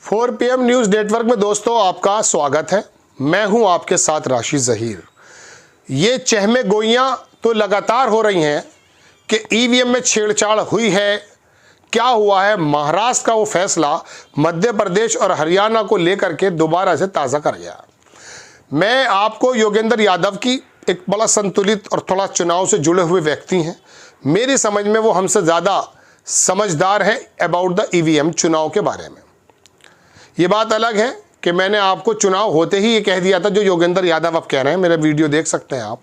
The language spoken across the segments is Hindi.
4 PM न्यूज़ नेटवर्क में दोस्तों आपका स्वागत है। मैं हूं आपके साथ राशिद ज़हीर। ये चहमे गोइयां तो लगातार हो रही हैं कि ईवीएम में छेड़छाड़ हुई है। क्या हुआ है? महाराष्ट्र का वो फैसला मध्य प्रदेश और हरियाणा को लेकर के दोबारा से ताज़ा कर गया। मैं आपको योगेंद्र यादव की एक बड़ा संतुलित और थोड़ा चुनाव से जुड़े हुए व्यक्ति हैं। मेरी समझ में वो हमसे ज़्यादा समझदार हैं अबाउट द ईवीएम चुनाव के बारे में। ये बात अलग है कि मैंने आपको चुनाव होते ही ये कह दिया था, जो योगेंद्र यादव आप कह रहे हैं, मेरा वीडियो देख सकते हैं आप।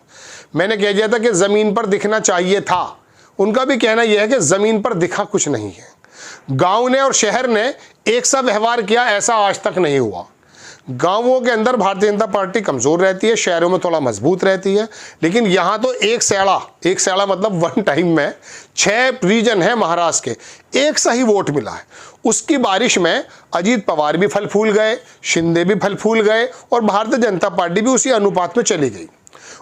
मैंने कह दिया था कि ज़मीन पर दिखना चाहिए था। उनका भी कहना यह है कि ज़मीन पर दिखा कुछ नहीं है। गांव ने और शहर ने एक सा व्यवहार किया, ऐसा आज तक नहीं हुआ। गांवों के अंदर भारतीय जनता पार्टी कमज़ोर रहती है, शहरों में थोड़ा मजबूत रहती है। लेकिन यहाँ तो एक सैड़ा मतलब वन टाइम में 6 रीजन है महाराष्ट्र के, एक सा ही वोट मिला है। उसकी बारिश में अजीत पवार भी फल फूल गए, शिंदे भी फल फूल गए और भारतीय जनता पार्टी भी उसी अनुपात में चली गई।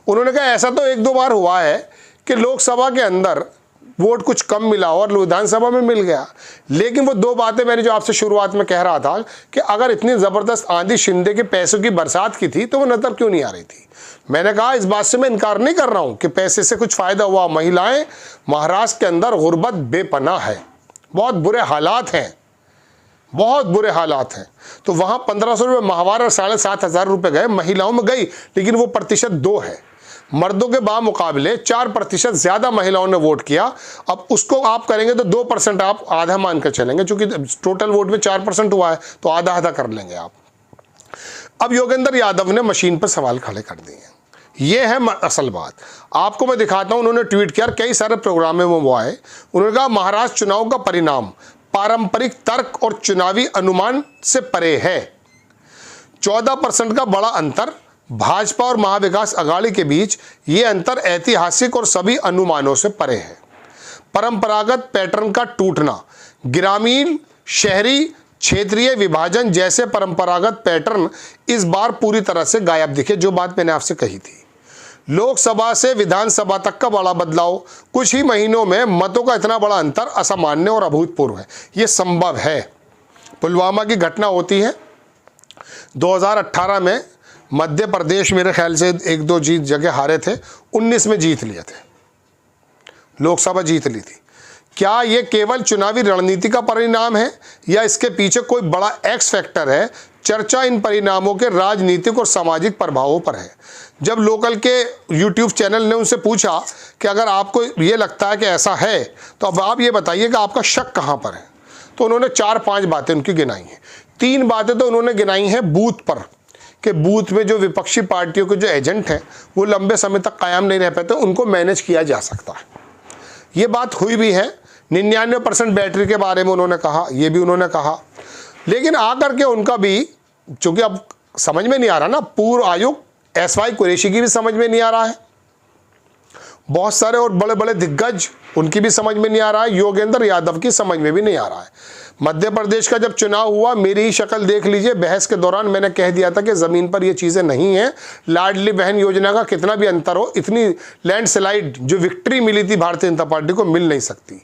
उन्होंने कहा ऐसा तो 1-2 बार हुआ है कि लोकसभा के अंदर वोट कुछ कम मिला और विधानसभा में मिल गया। लेकिन वो 2 बातें मैंने जो आपसे शुरुआत में कह रहा था कि अगर इतनी ज़बरदस्त आंधी शिंदे के पैसों की बरसात की थी तो वो नज़र क्यों नहीं आ रही थी। मैंने कहा इस बात से मैं इनकार नहीं कर रहा हूँ कि पैसे से कुछ फ़ायदा हुआ। महिलाएं महाराष्ट्र के अंदर गुर्बत बेपनाह है, बहुत बुरे हालात हैं, बहुत बुरे हालात हैं। तो वहाँ 1500 रुपये माहवार और 7,500 रुपये गए, महिलाओं में गई, लेकिन वो प्रतिशत 2 है। मर्दों के बामुकाबले 4% ज़्यादा महिलाओं ने वोट किया। अब उसको आप करेंगे तो 2% आप आधा मान कर चलेंगे, क्योंकि टोटल वोट में 4% हुआ है तो आधा आधा कर लेंगे आप। अब योगेंद्र यादव ने मशीन पर सवाल खड़े कर दिए हैं। ये है असल बात। आपको मैं दिखाता हूँ, उन्होंने ट्वीट किया, कई सारे प्रोग्राम में वो आए। उन्होंने कहा महाराष्ट्र चुनाव का परिणाम पारंपरिक तर्क और चुनावी अनुमान से परे है। 14% का बड़ा अंतर भाजपा और महाविकास अघाड़ी के बीच, ये अंतर ऐतिहासिक और सभी अनुमानों से परे है। परंपरागत पैटर्न का टूटना, ग्रामीण शहरी क्षेत्रीय विभाजन जैसे परंपरागत पैटर्न इस बार पूरी तरह से गायब दिखे। जो बात मैंने आपसे कही थी, लोकसभा से विधानसभा तक का बड़ा बदलाव, कुछ ही महीनों में मतों का इतना बड़ा अंतर असामान्य और अभूतपूर्व है। ये संभव है। पुलवामा की घटना होती है 2018 में, मध्य प्रदेश मेरे ख्याल से 1-2 जगह हारे थे, 19 में जीत लिए थे, लोकसभा जीत ली थी। क्या ये केवल चुनावी रणनीति का परिणाम है या इसके पीछे कोई बड़ा एक्स फैक्टर है? चर्चा इन परिणामों के राजनीतिक और सामाजिक प्रभावों पर है। जब लोकल के यूट्यूब चैनल ने उनसे पूछा कि अगर आपको ये लगता है कि ऐसा है तो अब आप ये बताइए कि आपका शक कहाँ पर है, तो उन्होंने 4-5 बातें उनकी गिनाई हैं। 3 बातें तो उन्होंने गिनाई हैं बूथ पर, कि बूथ में जो विपक्षी पार्टियों के जो एजेंट हैं वो लंबे समय तक कायम नहीं रह पाते, उनको मैनेज किया जा सकता है। ये बात हुई भी है। 99% बैटरी के बारे में उन्होंने कहा, ये भी उन्होंने कहा। लेकिन आकर के उनका भी, चूंकि अब समझ में नहीं आ रहा ना, पूर्व आयुक्त SY कुरैशी की भी समझ में नहीं आ रहा है, बहुत सारे और बड़े बड़े दिग्गज उनकी भी समझ में नहीं आ रहा है, योगेंद्र यादव की समझ में भी नहीं आ रहा है। मध्य प्रदेश का जब चुनाव हुआ, मेरी ही शक्ल देख लीजिए। बहस के दौरान मैंने कह दिया था कि ज़मीन पर ये चीज़ें नहीं हैं। लाडली बहन योजना का कितना भी अंतर हो, इतनी लैंडस्लाइड जो विक्ट्री मिली थी भारतीय जनता पार्टी को मिल नहीं सकती।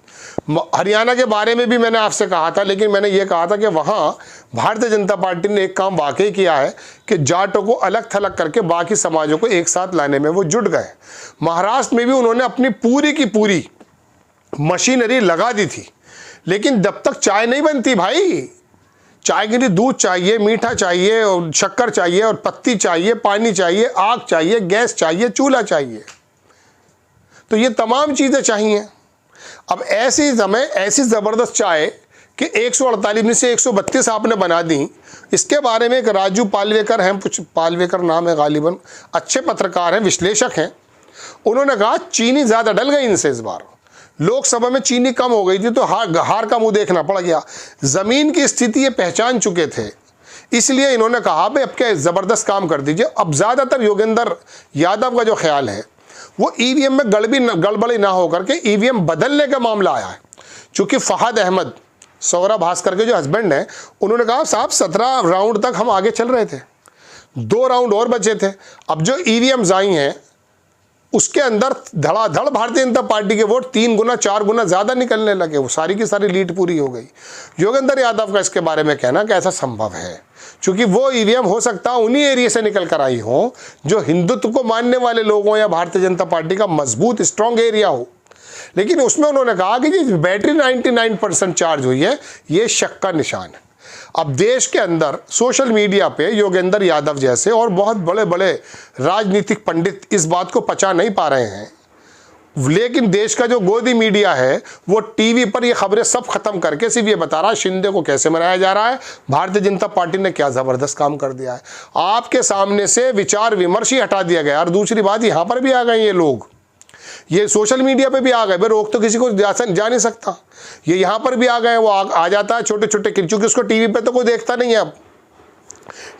हरियाणा के बारे में भी मैंने आपसे कहा था, लेकिन मैंने ये कहा था कि वहाँ भारतीय जनता पार्टी ने एक काम वाकई किया है कि जाटों को अलग थलग करके बाकी समाजों को एक साथ लाने में वो जुट गए। महाराष्ट्र में भी उन्होंने अपनी पूरी की पूरी मशीनरी लगा दी थी, लेकिन जब तक चाय नहीं बनती भाई, चाय के लिए दूध चाहिए, मीठा चाहिए, और शक्कर चाहिए, और पत्ती चाहिए, पानी चाहिए, आग चाहिए, गैस चाहिए, चूल्हा चाहिए, तो ये तमाम चीज़ें चाहिए। अब ऐसे समय ऐसी ज़बरदस्त चाय कि 148 में से 132 आपने बना दी। इसके बारे में एक राजू पालवेकर हैं, कुछ पालवेकर नाम है गालिबन, अच्छे पत्रकार हैं, विश्लेषक हैं। उन्होंने कहा चीनी ज़्यादा डल गई इनसे इस बार, लोकसभा में चीनी कम हो गई थी तो हार का मुंह देखना पड़ गया। ज़मीन की स्थिति ये पहचान चुके थे, इसलिए इन्होंने कहा भाई अब क्या ज़बरदस्त काम कर दीजिए। अब ज़्यादातर योगेंद्र यादव का जो ख्याल है वो ईवीएम में गड़बड़ी ना होकर के ईवीएम बदलने का मामला आया है। चूँकि फहद अहमद, सौरभ भास्कर के जो हस्बैंड हैं, उन्होंने कहा साहब 17 राउंड तक हम आगे चल रहे थे, 2 राउंड और बचे थे। अब जो ईवीएम्स आई हैं उसके अंदर धड़ाधड़ भारतीय जनता पार्टी के वोट 3 गुना 4 गुना ज़्यादा निकलने लगे। वो सारी की सारी लीड पूरी हो गई। योगेंद्र यादव का इसके बारे में कहना कि ऐसा संभव है, क्योंकि वो ईवीएम हो सकता है उन्हीं एरिया से निकल कर आई हो जो हिंदुत्व को मानने वाले लोगों या भारतीय जनता पार्टी का मजबूत स्ट्रॉन्ग एरिया हो। लेकिन उसमें उन्होंने कहा कि जी बैटरी 99% चार्ज हुई है, ये शक का निशान है। अब देश के अंदर सोशल मीडिया पे योगेंद्र यादव जैसे और बहुत बड़े बड़े राजनीतिक पंडित इस बात को पचा नहीं पा रहे हैं, लेकिन देश का जो गोदी मीडिया है वो टीवी पर ये खबरें सब खत्म करके सिर्फ ये बता रहा है शिंदे को कैसे मनाया जा रहा है, भारतीय जनता पार्टी ने क्या ज़बरदस्त काम कर दिया है। आपके सामने से विचार विमर्श ही हटा दिया गया। और दूसरी बात, यहाँ पर भी आ गए ये लोग, ये सोशल मीडिया पे भी आ गए। भाई रोक तो किसी को जा नहीं सकता, ये यहाँ पर भी आ गए। वो आ जाता है छोटे छोटे, क्योंकि उसको टीवी पे तो कोई देखता नहीं है। अब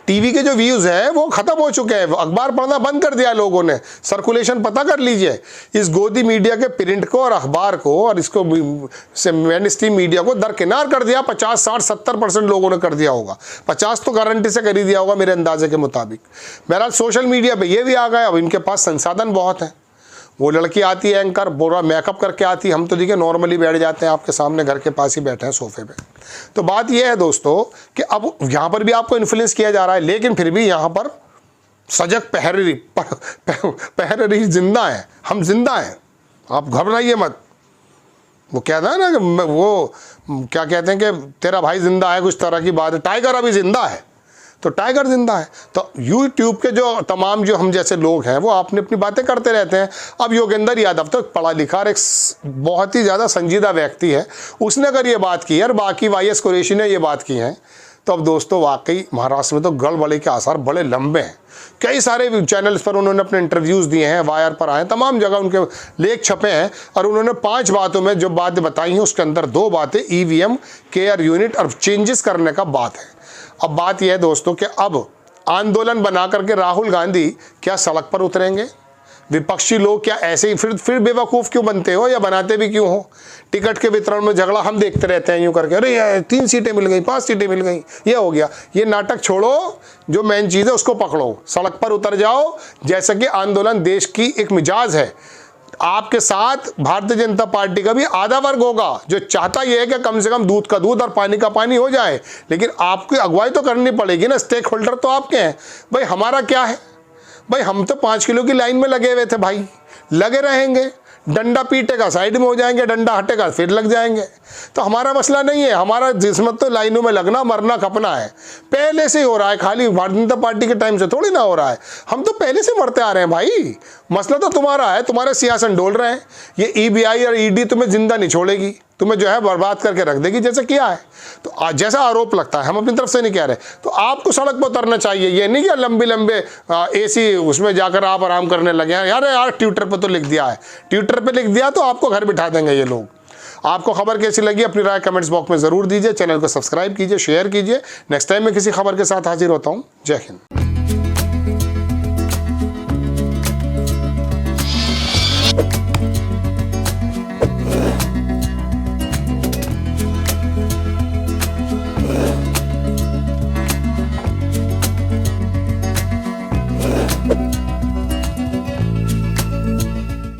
टीवी के जो व्यूज़ हैं वो ख़त्म हो चुके हैं, अखबार पढ़ना बंद कर दिया लोगों ने। सर्कुलेशन पता कर लीजिए, इस गोदी मीडिया के प्रिंट को और अखबार को और इसको मेन स्ट्रीम मीडिया को दरकिनार कर दिया। 50, 60, 70% लोगों ने कर दिया होगा, 50 तो गारंटी से कर ही दिया होगा मेरे अंदाजे के मुताबिक। बहरहाल सोशल मीडिया पर ये भी आ गए। अब इनके पास संसाधन बहुत हैं। वो लड़की आती है एंकर, पूरा मेकअप करके आती है, हम तो देखिए नॉर्मली बैठ जाते हैं आपके सामने, घर के पास ही बैठे हैं सोफे पे। तो बात ये है दोस्तों कि अब यहाँ पर भी आपको इन्फ्लुएंस किया जा रहा है, लेकिन फिर भी यहाँ पर सजग पहरेरी जिंदा है, हम जिंदा हैं, आप घबराइए मत। वो कहता है ना कि वो क्या कहते हैं कि तेरा भाई जिंदा है, कुछ तरह की बात है। टाइगर अभी जिंदा है, तो टाइगर जिंदा है। तो यूट्यूब के जो तमाम जो हम जैसे लोग हैं वो अपनी अपनी बातें करते रहते हैं। अब योगेंद्र यादव तो पढ़ा लिखा और एक बहुत ही ज़्यादा संजीदा व्यक्ति है, उसने अगर ये बात की और बाकी YS कुरैशी ने ये बात की है, तो अब दोस्तों वाकई महाराष्ट्र में तो गड़बड़ी के आसार बड़े लंबे हैं। कई सारे चैनल्स पर उन्होंने अपने इंटरव्यूज़ दिए हैं, वायर पर आए, तमाम जगह उनके लेख छपे हैं। और उन्होंने 5 बातों में जो बातें बताई हैं उसके अंदर 2 बातें EVM केयर यूनिट और चेंजेस करने का बात है। अब बात यह है दोस्तों कि अब आंदोलन बना करके राहुल गांधी क्या सड़क पर उतरेंगे? विपक्षी लोग क्या ऐसे ही फिर बेवकूफ़ क्यों बनते हो या बनाते भी क्यों हो? टिकट के वितरण में झगड़ा हम देखते रहते हैं यूँ करके, अरे यार 3 सीटें मिल गई, 5 सीटें मिल गई, ये हो गया। ये नाटक छोड़ो, जो मेन चीज़ है उसको पकड़ो, सड़क पर उतर जाओ। जैसा कि आंदोलन देश की एक मिजाज है, आपके साथ भारतीय जनता पार्टी का भी आधा वर्ग होगा जो चाहता यह है कि कम से कम दूध का दूध और पानी का पानी हो जाए। लेकिन आपकी अगुवाई तो करनी पड़ेगी ना, स्टेक होल्डर तो आपके हैं। भाई हमारा क्या है? भाई हम तो 5 किलो की लाइन में लगे हुए थे भाई, लगे रहेंगे। डंडा पीटेगा साइड में हो जाएंगे, डंडा हटेगा फिर लग जाएंगे। तो हमारा मसला नहीं है, हमारा जिस्मत तो लाइनों में लगना मरना खपना है। पहले से ही हो रहा है, खाली भारतीय जनता पार्टी के टाइम से थोड़ी ना हो रहा है। हम तो पहले से मरते आ रहे हैं भाई। मसला तो तुम्हारा है, तुम्हारे सियासन डोल रहे हैं। ये EBI और ED तुम्हें जिंदा नहीं छोड़ेगी, तुम्हें जो है बर्बाद करके रख देगी, जैसे किया है। तो जैसा आरोप लगता है, हम अपनी तरफ से नहीं कह रहे। तो आपको सड़क पर उतरना चाहिए, ये नहीं कि लंबे लंबे AC उसमें जाकर आप आराम करने लगे हैं। यार ट्विटर पर तो लिख दिया है, ट्विटर पर लिख दिया तो आपको घर बिठा देंगे ये लोग। आपको खबर कैसी लगी अपनी राय कमेंट्स बॉक्स में ज़रूर दीजिए। चैनल को सब्सक्राइब कीजिए, शेयर कीजिए। नेक्स्ट टाइम मैं किसी खबर के साथ हाजिर होता हूँ। जय हिंद।